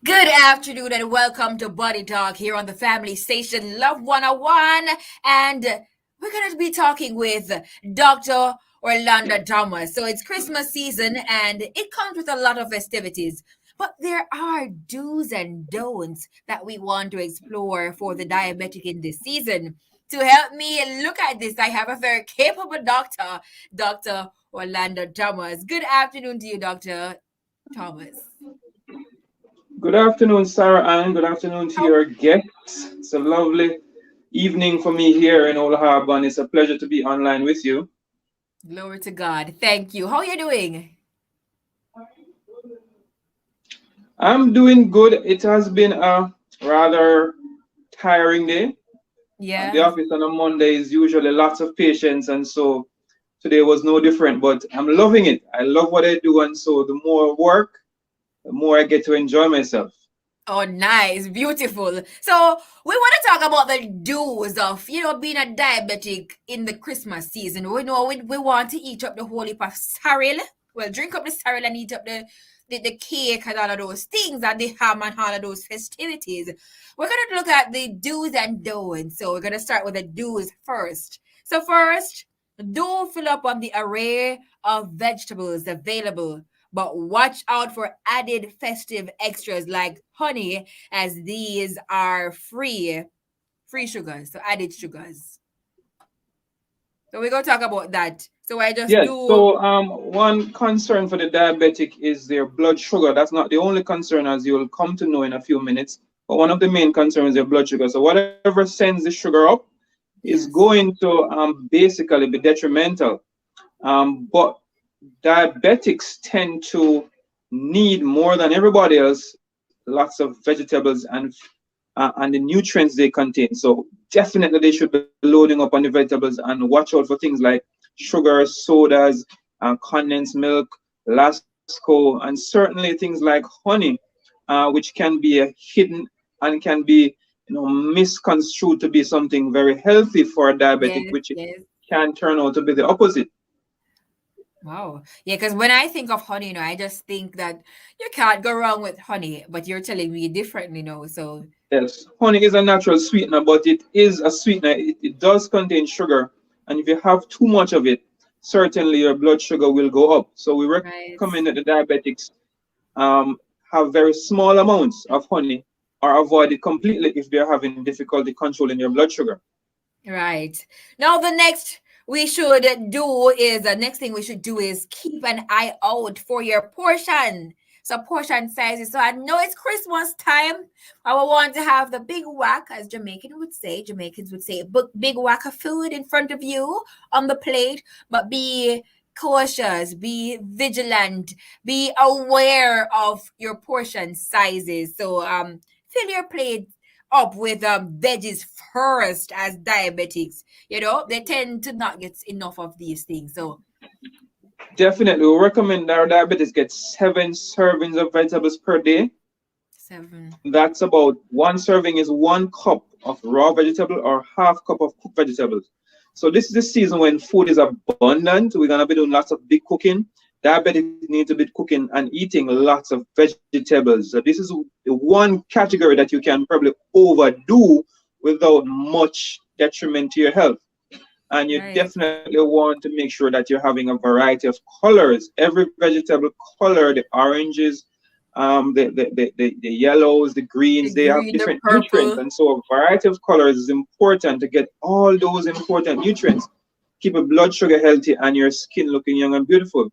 Good afternoon and welcome to Body Talk here on the Family Station Love 101. And we're going to be talking with Dr. Orlando Thomas. So it's Christmas season and it comes with a lot of festivities. But there are do's and don'ts that we want to explore for the diabetic in this season. To help me look at this, I have a very capable doctor, Dr. Orlando Thomas. Good afternoon to you, Dr. Thomas. Good afternoon, Sarah Ann. Good afternoon to your guests. It's a lovely evening for me here in Old Harbor, and it's a pleasure to be online with you. Glory to God. Thank you. How are you doing? I'm doing good. It has been a rather tiring day. At the Yeah. office on a Monday is usually lots of patients, and so today was no different, but I'm loving it. I love what I do, and so the more work, the more I get to enjoy myself. Oh, nice. Beautiful. So, we want to talk about the do's of, being a diabetic in the Christmas season. We know we want to eat up the whole heap of cereal. Well, drink up the cereal and eat up the cake and all of those things and the ham and all of those festivities. We're going to look at the do's and don'ts. So, we're going to start with the do's first. So, first, do fill up on the array of vegetables available, but watch out for added festive extras like honey, as these are free sugars, so added sugars. So we're gonna talk about that. So I just Yes, do. so one concern for the diabetic is their blood sugar. That's not the only concern, as you'll come to know in a few minutes. But one of the main concerns is their blood sugar. So whatever sends the sugar up is Yes. going to basically be detrimental. But diabetics tend to need more than everybody else lots of vegetables and the nutrients they contain. So definitely they should be loading up on the vegetables and watch out for things like sugar, sodas, condensed milk, Lasco, and certainly things like honey, which can be a hidden and can be misconstrued to be something very healthy for a diabetic, Yes, which yes. can turn out to be the opposite. Wow. Yeah, because when I think of honey, I just think that you can't go wrong with honey, but you're telling me differently now. So Yes, honey is a natural sweetener, but it is a sweetener. It does contain sugar, and if you have too much of it, certainly your blood sugar will go up. So we recommend right. that the diabetics have very small amounts of honey or avoid it completely if they're having difficulty controlling your blood sugar. Right. Now the next we should do is the next thing we should do is keep an eye out for your portion. So portion sizes. So I know it's Christmas time. I will want to have the big whack, as Jamaicans would say, big whack of food in front of you on the plate, but be cautious, be vigilant, be aware of your portion sizes. So fill your plate up with veggies first as diabetics. They tend to not get enough of these things. So Definitely, we recommend our diabetics get 7 servings of vegetables per day. 7. That's about one serving is 1 cup of raw vegetable or half cup of cooked vegetables. So this is the season when food is abundant. We're gonna be doing lots of big cooking. Diabetics need to be cooking and eating lots of vegetables. So this is the one category that you can probably overdo without much detriment to your health. And you Right. definitely want to make sure that you're having a variety of colors. Every vegetable color, the oranges, the yellows, the The greens, they have green, the different nutrients. purple. And so a variety of colors is important to get all those important nutrients, keep your blood sugar healthy and your skin looking young and beautiful.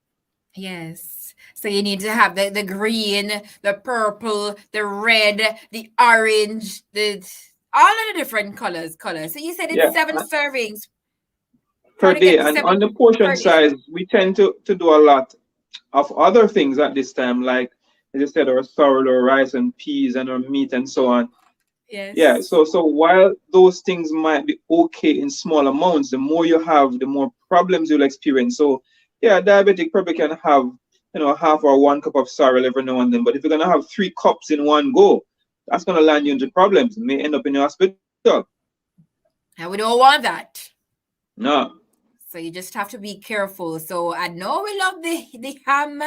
Yes. So you need to have the green, the purple, the red, the orange, the all of the different colors. So you said it's Yeah, 7 servings. Try per to day. get to And 7 on the portion per day. size, we tend to do a lot of other things at this time, like as you said, our sourdough rice and peas and our meat and so on. Yeah, Yes. so while those things might be okay in small amounts, the more you have, the more problems you'll experience. So yeah, diabetic probably can have, half or 1 cup of sorrel every now and then. But if you're gonna have 3 cups in one go, that's gonna land you into problems. You may end up in the hospital. And we don't want that. No. So you just have to be careful. So I know we love the ham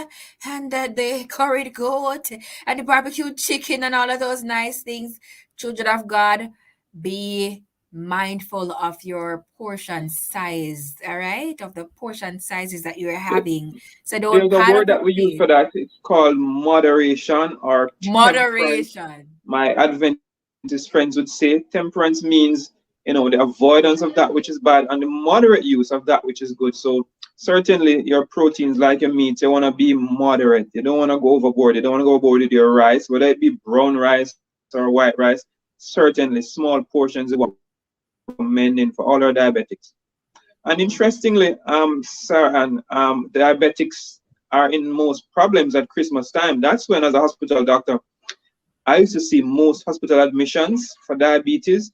and the curried goat and the barbecue chicken and all of those nice things. Children of God, be mindful of your portion size, all right? Of the portion sizes that you're having. So don't There's a pile word up your that we use plate. for that. It's called moderation or temperance. Moderation. My Adventist friends would say temperance means, the avoidance of that which is bad and the moderate use of that which is good. So certainly your proteins like your meat, you want to be moderate. You don't want to go overboard. You don't want to go overboard with your rice, whether it be brown rice or white rice. Certainly small portions is what we're recommending for all our diabetics. And interestingly, sir, and diabetics are in most problems at Christmas time. That's when, as a hospital doctor, I used to see most hospital admissions for diabetes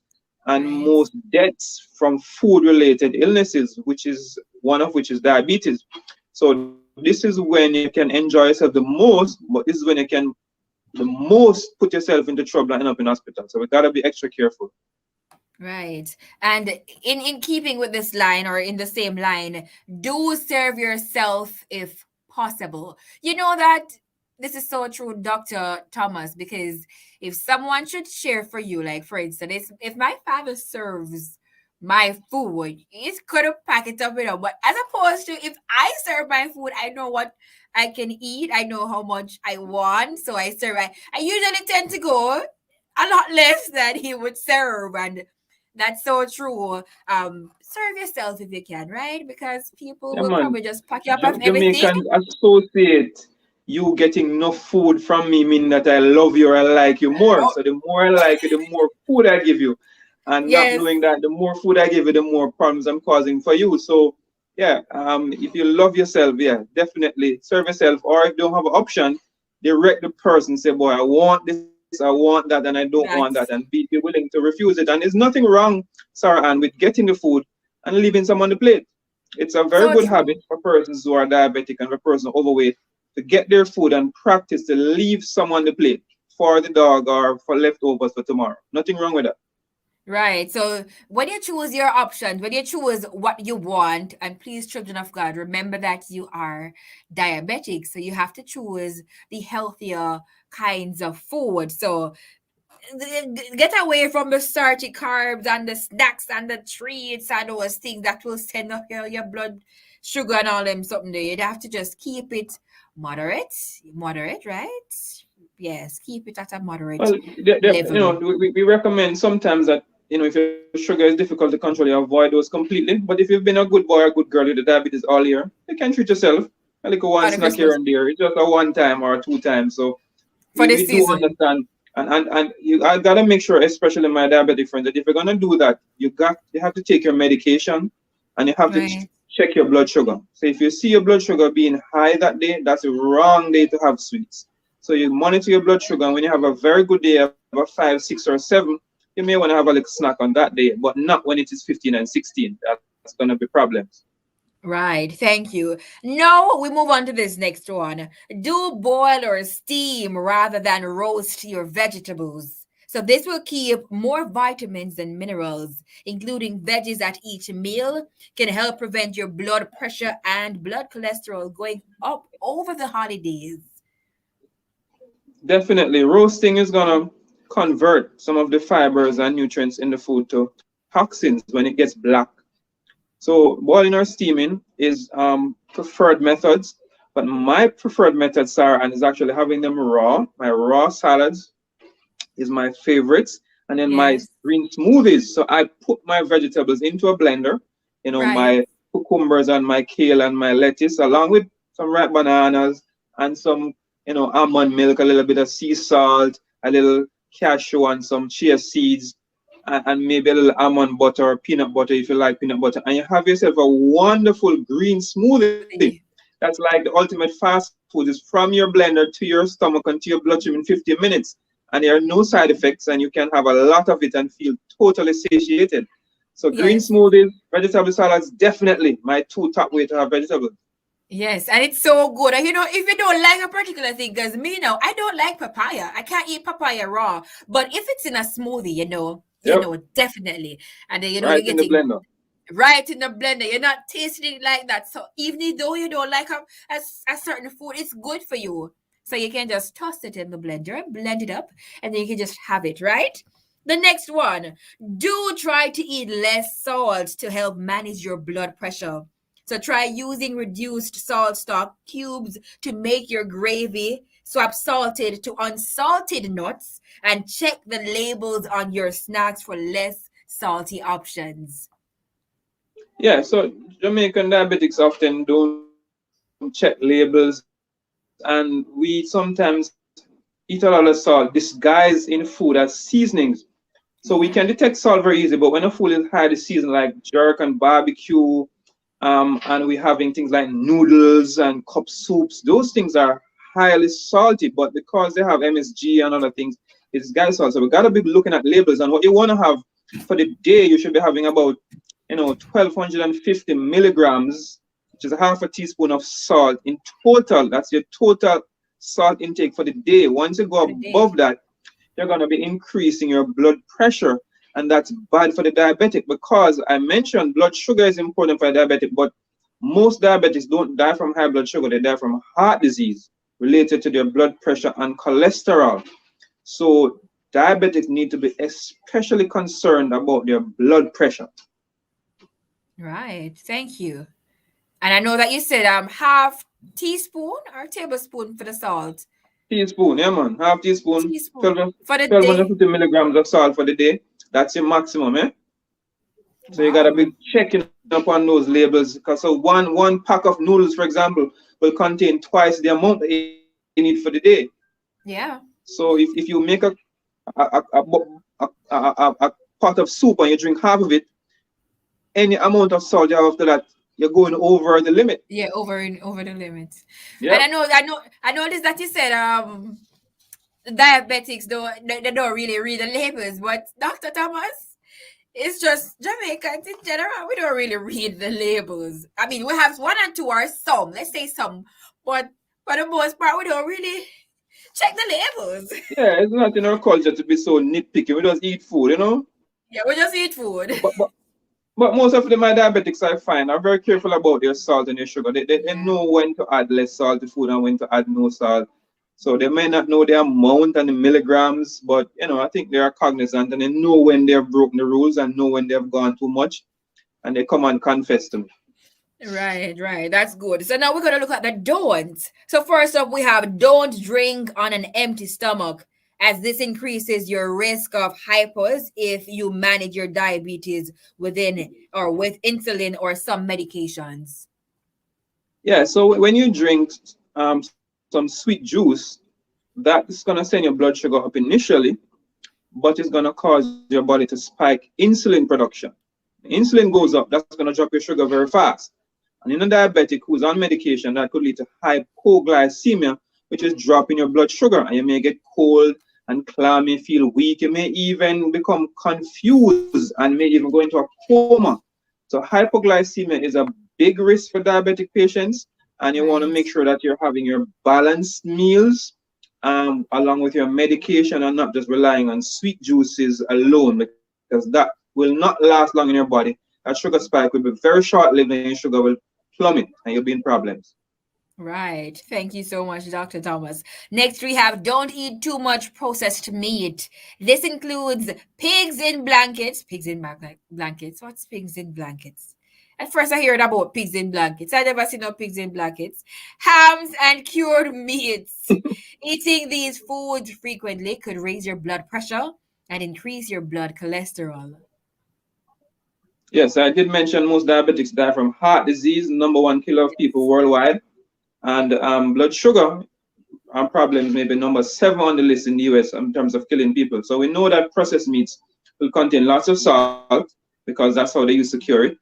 and Right. most deaths from food-related illnesses, which is one of which is diabetes. So this is when you can enjoy yourself the most, but this is when you can the most put yourself into trouble and end up in hospital. So we gotta be extra careful. Right. And in keeping with this line or in the same line, do serve yourself if possible. You know that this is so true, Dr. Thomas, because if someone should share for you, like for instance, if my father serves my food, he's gonna pack it up, But as opposed to if I serve my food, I know what I can eat, I know how much I want. So I serve I usually tend to go a lot less than he would serve. And that's so true. Serve yourself if you can, right? Because people Yeah, will man. probably just pack you up of everything. Jamaicans associate you getting enough food from me mean that I love you or I like you more. Oh, So the more I like you, the more food I give you. And not yes. knowing that the more food I give you, the more problems I'm causing for you. So yeah, if you love yourself, yeah, definitely serve yourself. Or if you don't have an option, direct the person, say, boy, I want this, I want that, and I don't want that, and That's be willing to refuse it. And there's nothing wrong, Sarah Ann, with getting the food and leaving some on the plate. It's a very so good true. habit for persons who are diabetic and for persons overweight to get their food and practice to leave some on the plate for the dog or for leftovers for tomorrow. Nothing wrong with that. Right. So when you choose your options, when you choose what you want, and please, children of God, remember that you are diabetic. So you have to choose the healthier kinds of food. So get away from the starchy carbs and the snacks and the treats and those things that will send up your blood sugar and all them something there. You'd have to just keep it moderate, right? Yes, keep it at a moderate Well, level. we recommend sometimes that, if your sugar is difficult to control, you avoid those completely. But if you've been a good boy or good girl with the diabetes all year, you can treat yourself. A little one On the snack here Christmas and there. It's just a one time or two times. So for we this do season. understand. And I gotta make sure, especially my diabetic friends, that if you're gonna do that, you have to take your medication and you have to Right. check your blood sugar. So if you see your blood sugar being high that day, that's the wrong day to have sweets. So you monitor your blood sugar, and when you have a very good day, of a 5, 6, or 7, you may want to have a little snack on that day, but not when it is 15 and 16. That's gonna be problems. Right. Thank you. Now we move on to this next one. Do boil or steam rather than roast your vegetables. So this will keep more vitamins and minerals, including veggies at each meal, can help prevent your blood pressure and blood cholesterol going up over the holidays. Definitely, roasting is gonna convert some of the fibers and nutrients in the food to toxins when it gets black. So boiling or steaming is preferred methods, but my preferred method, Sarah, and is actually having them raw. My raw salads is my favorites, and then my Yes. green smoothies. So I put my vegetables into a blender, Right. my cucumbers and my kale and my lettuce, along with some ripe bananas and some, almond milk, a little bit of sea salt, a little cashew and some chia seeds, and maybe a little almond butter or peanut butter if you like peanut butter, and you have yourself a wonderful green smoothie. Smoothie. That's like the ultimate fast food. Is from your blender to your stomach and to your bloodstream in 15 minutes, and there are no side effects, and you can have a lot of it and feel totally satiated. So green Yes. smoothies, vegetable salads, definitely my two top way to have vegetables. Yes, and it's so good. And if you don't like a particular thing, because me now, I don't like papaya. I can't eat papaya raw. But if it's in a smoothie, Yep, definitely. And then right you're in the getting blender. right in the blender. You're not tasting it like that. So even though you don't like a certain food, it's good for you. So you can just toss it in the blender and blend it up, and then you can just have it, right? The next one, do try to eat less salt to help manage your blood pressure. So try using reduced salt stock cubes to make your gravy. Swap salted to unsalted nuts and check the labels on your snacks for less salty options. Yeah, so Jamaican diabetics often don't check labels, and we sometimes eat a lot of salt disguised in food as seasonings. So we can detect salt very easy, but Yeah. when a food is highly seasoned like jerk and barbecue, and we're having things like noodles and cup soups, those things are highly salty, but because they have MSG and other things, it's guys salt. So we gotta be looking at labels, and what you wanna have for the day, you should be having about 1250 milligrams, which is a half a teaspoon of salt in total. That's your total salt intake for the day. Once you go For the above day. that, you're going to be increasing your blood pressure, and that's bad for the diabetic, because I mentioned blood sugar is important for a diabetic, but most diabetics don't die from high blood sugar, they die from heart disease related to their blood pressure and cholesterol. So diabetics need to be especially concerned about their blood pressure. Right. Thank you. And I know that you said half teaspoon or tablespoon for the salt. Teaspoon, yeah man, half teaspoon, Teaspoon 12, for the day. 1250 milligrams of salt for the day. That's your maximum, eh? So you gotta Wow. be checking up on those labels, because so one pack of noodles, for example, will contain twice the amount that you need for the day. So if Yeah. you make a pot of soup and you drink half of it, any amount of salt you have after that, you're going over the limit. Yeah, over the limit. And Yep. I noticed that you said diabetics they don't really read the labels, but Dr. Thomas, it's just Jamaicans in general. We don't really read the labels. I mean, we have one and two or some, let's say some, but for the most part, we don't really check the labels. Yeah, it's not in our culture to be so nitpicky. We just eat food. Yeah, we just eat food. But but But most of them are diabetics, I find, are very careful about their salt and their sugar. They Yeah. know when to add less salt to food and when to add no salt. So they may not know the amount and the milligrams, but I think they are cognizant, and they know when they've broken the rules and know when they've gone too much, and they come and confess to me. Right, right. That's good. So now we're gonna look at the don'ts. So first up, we have don't drink on an empty stomach, as this increases your risk of hypos if you manage your diabetes within or with insulin or some medications. Yeah, so when you drink some sweet juice, that is going to send your blood sugar up initially, but it's going to cause your body to spike insulin production. Insulin goes up, that's going to drop your sugar very fast. And in a diabetic who's on medication, that could lead to hypoglycemia, which is dropping your blood sugar, and you may get cold and clammy, feel weak. You may even become confused and may even go into a coma. So hypoglycemia is a big risk for diabetic patients, and you want to Right. make sure that you're having your balanced meals along with your medication, and not just relying on sweet juices alone, because that will not last long in your body. That sugar spike will be very short lived, and your sugar will plummet and you'll be in problems. Right. Thank you so much, Dr. Thomas. Next, we have don't eat too much processed meat. This includes pigs in blankets. Pigs in blankets. What's pigs in blankets? At first, I heard about pigs in blankets. I never seen no pigs in blankets. Hams and cured meats. Eating these foods frequently could raise your blood pressure and increase your blood cholesterol. Yes, I did mention most diabetics die from heart disease, number one killer of people worldwide, and blood sugar problems may be number seven on the list in the US in terms of killing people. So we know that processed meats will contain lots of salt, because that's how they used to cure it,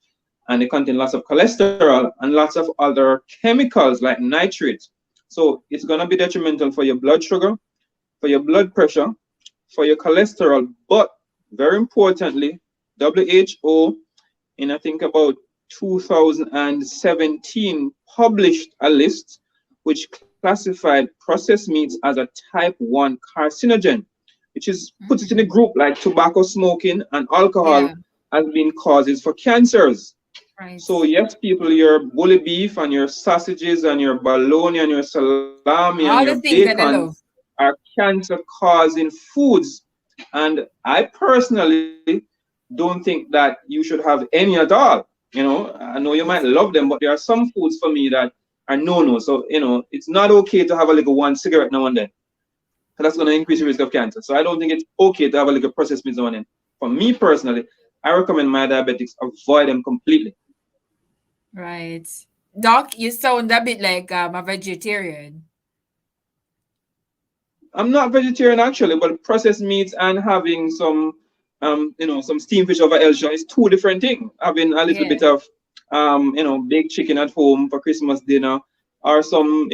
and they contain lots of cholesterol and lots of other chemicals like nitrates. So it's going to be detrimental for your blood sugar, for your blood pressure, for your cholesterol. But very importantly, WHO, in I think about 2017, published a list which classified processed meats as a type 1 carcinogen, which is puts it in a Mm. group like tobacco smoking and alcohol Yeah. as being causes for cancers. Right. So yes, people, your bully beef and your sausages and your bologna and your salami and your All the things that bacon I love. are cancer causing foods. And I personally don't think that you should have any at all. I know you might love them, but there are some foods for me that are no-no. So, it's not okay to have a little one cigarette now and then. That's going to increase the risk of cancer. So I don't think it's okay to have a little processed meats now and then. For me personally, I recommend my diabetics avoid them completely. Right. Doc, you sound a bit like a vegetarian. I'm not vegetarian actually, but processed meats and having some steamed fish over Elsha is two different things. Having a little Yeah. bit of, baked chicken at home for Christmas dinner, or some,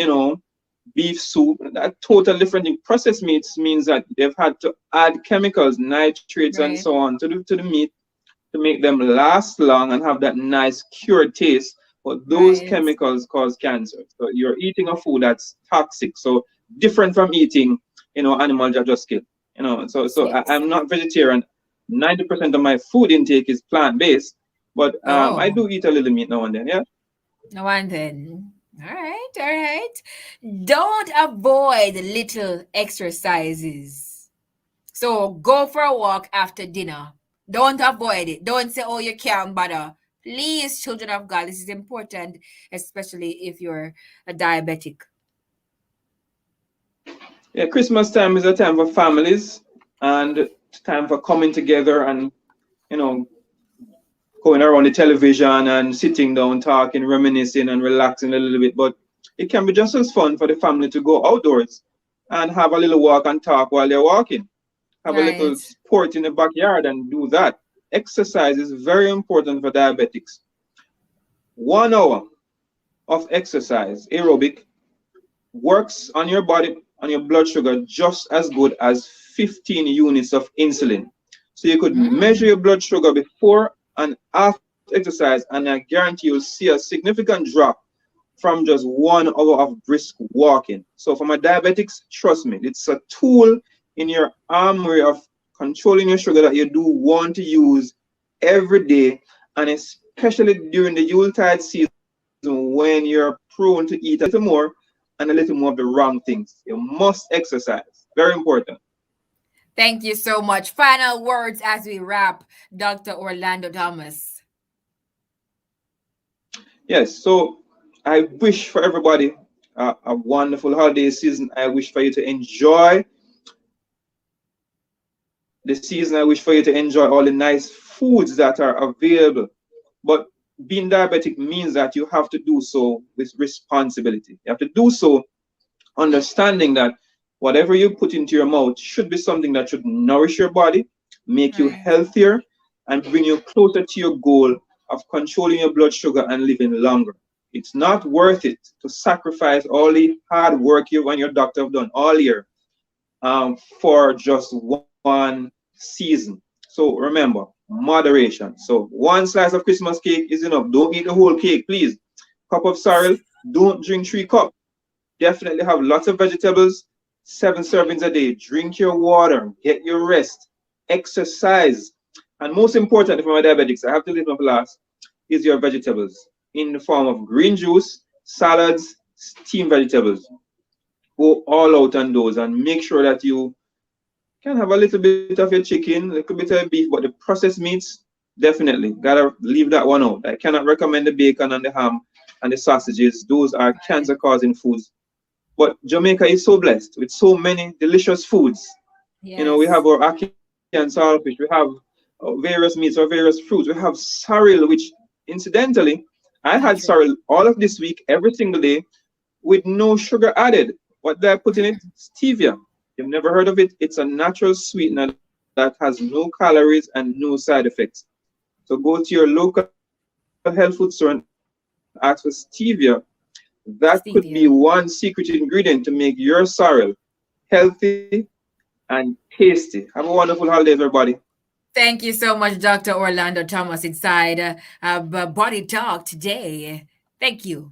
beef soup. That total different thing. Processed meats means that they've had to add chemicals, nitrates, and so Right. on to the meat to make them last long and have that nice cured taste. But those Right. chemicals cause cancer. So you're eating a food that's toxic. So different from eating, animals that just killed. I'm Yes. not vegetarian. 90% of my food intake is plant based, but I Oh, do eat a little meat now and then. Yeah. no one then. All right. All right. Don't avoid little exercises. So go for a walk after dinner. Don't avoid it. Don't say, oh, you can't bother. Please, children of God, this is important, especially if you're a diabetic. Yeah. Christmas time is a time for families and time for coming together and you know going around the television and sitting down, talking, reminiscing, and relaxing a little bit. But it can be just as fun for the family to go outdoors and have a little walk and talk while they're walking. Have a little Right. sport in the backyard and do that. Exercise is very important for diabetics. 1 hour of exercise, aerobic, works on your body, on your blood sugar, just as good as 15 units of insulin. So you could measure Mm, your blood sugar before and after exercise, and I guarantee you'll see a significant drop from just 1 hour of brisk walking. So for my diabetics, trust me, it's a tool in your armory of controlling your sugar that you do want to use every day, and especially during the Yuletide season when you're prone to eat a little more and a little more of the wrong things. You must exercise. Very important. thank you so much. Final words as we wrap, Dr. Orlando Thomas. Yes, so I wish for everybody a wonderful holiday season. I wish for you to enjoy the season. I wish for you to enjoy all the nice foods that are available. But being diabetic means that you have to do so with responsibility. You have to do so understanding that whatever you put into your mouth should be something that should nourish your body, make you Right. healthier, and bring you closer to your goal of controlling your blood sugar and living longer. It's not worth it to sacrifice all the hard work you and your doctor have done all year for just one season. So remember, moderation. So one slice of Christmas cake is enough. Don't eat the whole cake, please. Cup of cereal, don't drink 3 cups. Definitely have lots of vegetables, 7 servings a day. Drink your water, get your rest, exercise. And most importantly for my diabetics, I have to leave them for last, is your vegetables in the form of green juice, salads, steamed vegetables. Go all out on those and make sure that you can have a little bit of your chicken, a little bit of beef, but the processed meats, definitely gotta leave that one out. I cannot recommend the bacon and the ham and the sausages. Those are Right. cancer causing foods. But Jamaica is so blessed with so many delicious foods. We have Yes. our ackee and saltfish, we have various meats or various fruits. We have sorrel, which incidentally, I had Natural. sorrel all of this week, every single day, with no sugar added. What did I put in it? Stevia. You've never heard of it? It's a natural sweetener that has no calories and no side effects. So go to your local health food store and ask for stevia. That could be one secret ingredient to make Stevia. your sorrel healthy and tasty. Have a wonderful holidays, everybody. Thank you so much, Dr. Orlando Thomas, inside Body Talk today. Thank you.